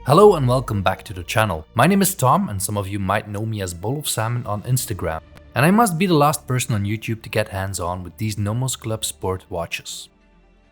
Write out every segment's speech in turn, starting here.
Hello and welcome back to the channel. My name is Tom and some of you might know me as Bowl of Salmon on Instagram. And I must be the last person on YouTube to get hands-on with these Nomos Club Sport watches.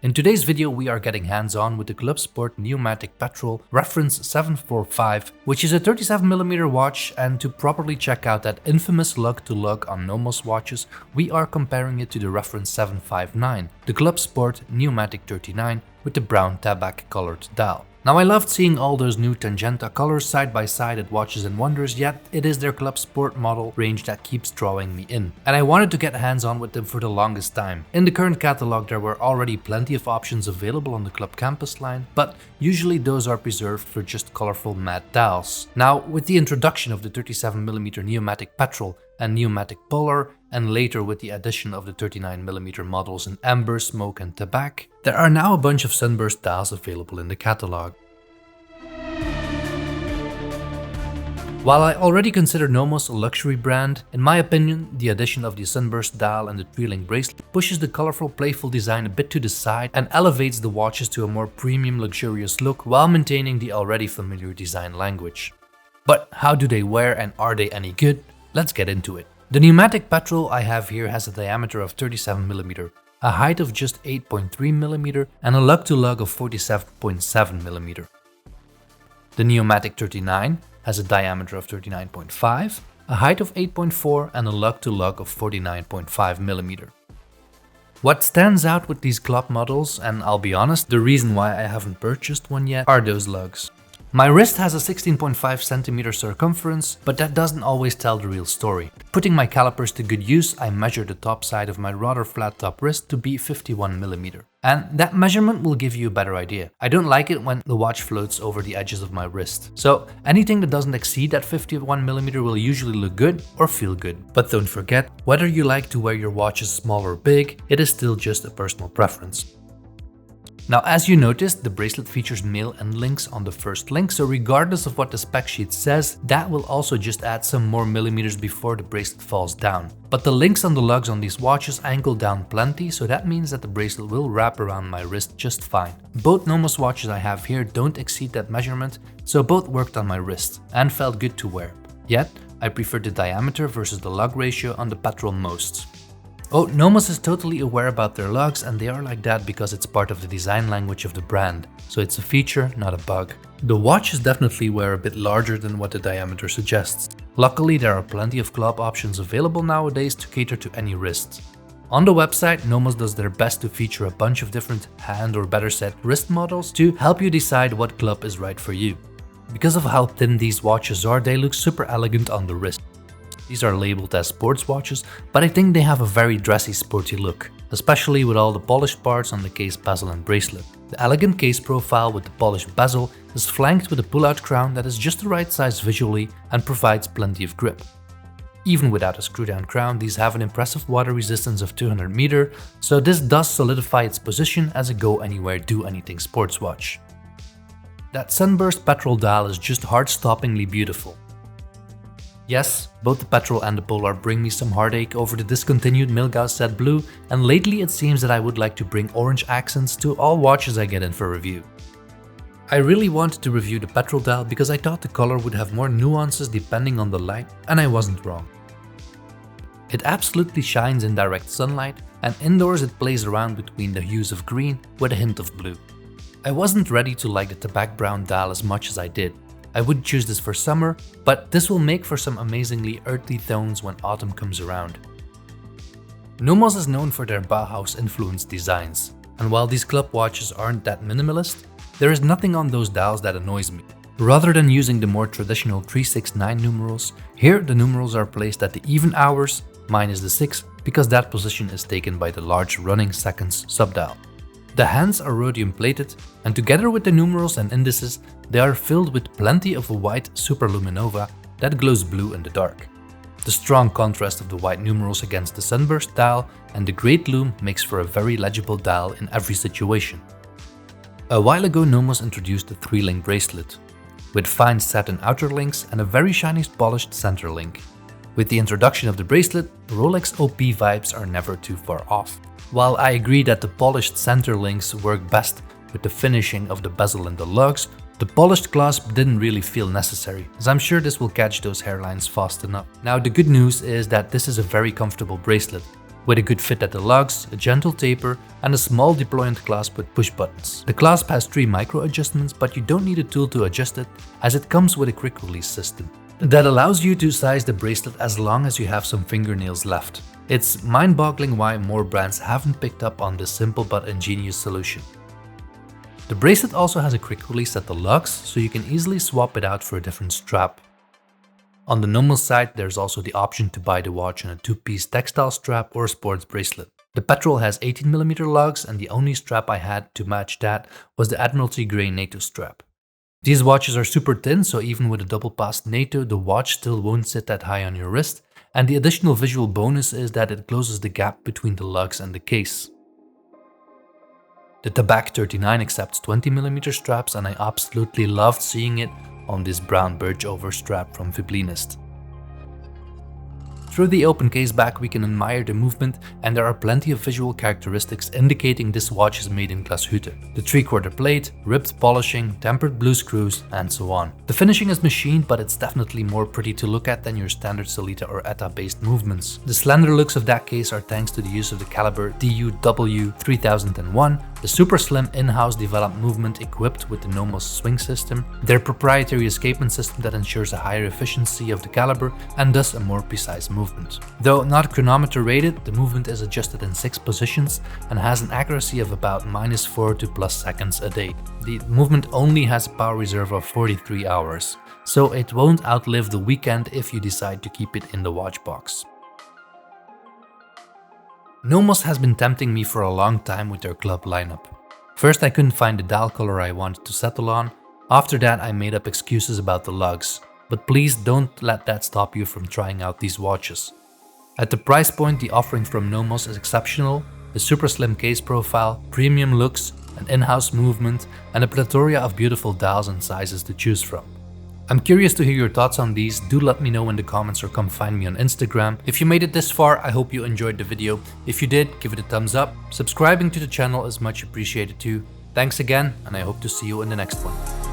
In today's video we are getting hands-on with the Club Sport Neomatik Petrol reference 745, which is a 37mm watch, and to properly check out that infamous lug-to-lug on Nomos watches, we are comparing it to the reference 759, the Club Sport Neomatik 39 with the brown tabac colored dial. Now I loved seeing all those new Tangenta colors side by side at Watches and Wonders, yet it is their Club Sport model range that keeps drawing me in. And I wanted to get hands-on with them for the longest time. In the current catalog there were already plenty of options available on the Club Campus line, but usually those are preserved for just colorful matte dials. Now with the introduction of the 37mm Neomatik Petrol and Neomatik Polar, and later with the addition of the 39mm models in amber, smoke and tabac, there are now a bunch of sunburst dials available in the catalog. While I already consider Nomos a luxury brand, in my opinion, the addition of the sunburst dial and the 3-link bracelet pushes the colorful, playful design a bit to the side and elevates the watches to a more premium, luxurious look while maintaining the already familiar design language. But how do they wear and are they any good? Let's get into it. The Neomatik Petrol I have here has a diameter of 37mm, a height of just 8.3mm and a lug-to-lug of 47.7mm. The Neomatik 39 has a diameter of 39.5, a height of 8.4 and a lug-to-lug of 49.5mm. What stands out with these club models, and I'll be honest, the reason why I haven't purchased one yet, are those lugs. My wrist has a 16.5cm circumference, but that doesn't always tell the real story. Putting my calipers to good use, I measured the top side of my rather flat top wrist to be 51mm. And that measurement will give you a better idea. I don't like it when the watch floats over the edges of my wrist. So anything that doesn't exceed that 51mm will usually look good or feel good. But don't forget, whether you like to wear your watches small or big, it is still just a personal preference. Now, as you noticed, the bracelet features male end links on the first link, so regardless of what the spec sheet says, that will also just add some more millimeters before the bracelet falls down. But the links on the lugs on these watches angle down plenty, so that means that the bracelet will wrap around my wrist just fine. Both Nomos watches I have here don't exceed that measurement, so both worked on my wrist and felt good to wear. Yet, I prefer the diameter versus the lug ratio on the Petrol most. Oh, Nomos is totally aware about their lugs, and they are like that because it's part of the design language of the brand, so it's a feature, not a bug. The watches definitely wear a bit larger than what the diameter suggests. Luckily, there are plenty of club options available nowadays to cater to any wrist. On the website, Nomos does their best to feature a bunch of different hand or better said wrist models to help you decide what club is right for you. Because of how thin these watches are, they look super elegant on the wrist. These are labeled as sports watches, but I think they have a very dressy, sporty look, especially with all the polished parts on the case bezel and bracelet. The elegant case profile with the polished bezel is flanked with a pull-out crown that is just the right size visually and provides plenty of grip. Even without a screw-down crown, these have an impressive water resistance of 200 meters, so this does solidify its position as a go-anywhere, do-anything sports watch. That sunburst Petrol dial is just heart-stoppingly beautiful. Yes, both the Petrol and the Polar bring me some heartache over the discontinued Milguass Z Blue, and lately it seems that I would like to bring orange accents to all watches I get in for review. I really wanted to review the Petrol dial because I thought the color would have more nuances depending on the light, and I wasn't wrong. It absolutely shines in direct sunlight, and indoors it plays around between the hues of green with a hint of blue. I wasn't ready to like the tabac brown dial as much as I did. I would choose this for summer, but this will make for some amazingly earthy tones when autumn comes around. Nomos is known for their Bauhaus-influenced designs, and while these club watches aren't that minimalist, there is nothing on those dials that annoys me. Rather than using the more traditional 369 numerals, here the numerals are placed at the even hours, mine is the 6, because that position is taken by the large running seconds subdial. The hands are rhodium plated, and together with the numerals and indices, they are filled with plenty of a white superluminova that glows blue in the dark. The strong contrast of the white numerals against the sunburst dial and the great lume makes for a very legible dial in every situation. A while ago Nomos introduced the 3-link bracelet, with fine satin outer links and a very shiny polished center link. With the introduction of the bracelet, Rolex OP vibes are never too far off. While I agree that the polished center links work best with the finishing of the bezel and the lugs, The polished clasp didn't really feel necessary, as I'm sure this will catch those hairlines fast enough. Now the good news is that this is a very comfortable bracelet, with a good fit at the lugs, a gentle taper, and a small deployant clasp with push buttons. The clasp has 3 micro adjustments, but you don't need a tool to adjust it, as it comes with a quick release system that allows you to size the bracelet as long as you have some fingernails left. It's mind-boggling why more brands haven't picked up on this simple but ingenious solution. The bracelet also has a quick release at the lugs, so you can easily swap it out for a different strap. On the Nomos side, there's also the option to buy the watch on a 2-piece textile strap or sports bracelet. The Petrol has 18mm lugs, and the only strap I had to match that was the Admiralty Grey NATO strap. These watches are super thin, so even with a double-passed NATO, the watch still won't sit that high on your wrist, and the additional visual bonus is that it closes the gap between the lugs and the case. The Tabac 39 accepts 20mm straps, and I absolutely loved seeing it on this brown birch over strap from Viblinist. Through the open case back we can admire the movement, and there are plenty of visual characteristics indicating this watch is made in glashütte. The 3/4 plate, ribbed polishing, tempered blue screws, and so on. The finishing is machined, but it's definitely more pretty to look at than your standard Sellita or ETA based movements. The slender looks of that case are thanks to the use of the caliber DUW 3001, the super slim in-house developed movement equipped with the Nomos swing system, their proprietary escapement system that ensures a higher efficiency of the caliber and thus a more precise movement. Though not chronometer rated, the movement is adjusted in 6 positions and has an accuracy of about -4 to +1 seconds a day. The movement only has a power reserve of 43 hours, so it won't outlive the weekend if you decide to keep it in the watch box. Nomos has been tempting me for a long time with their club lineup. First I couldn't find the dial color I wanted to settle on, after that I made up excuses about the lugs. But please don't let that stop you from trying out these watches. At the price point, the offering from Nomos is exceptional, the super slim case profile, premium looks, an in-house movement, and a plethora of beautiful dials and sizes to choose from. I'm curious to hear your thoughts on these. Do let me know in the comments or come find me on Instagram. If you made it this far, I hope you enjoyed the video. If you did, give it a thumbs up. Subscribing to the channel is much appreciated too. Thanks again, and I hope to see you in the next one.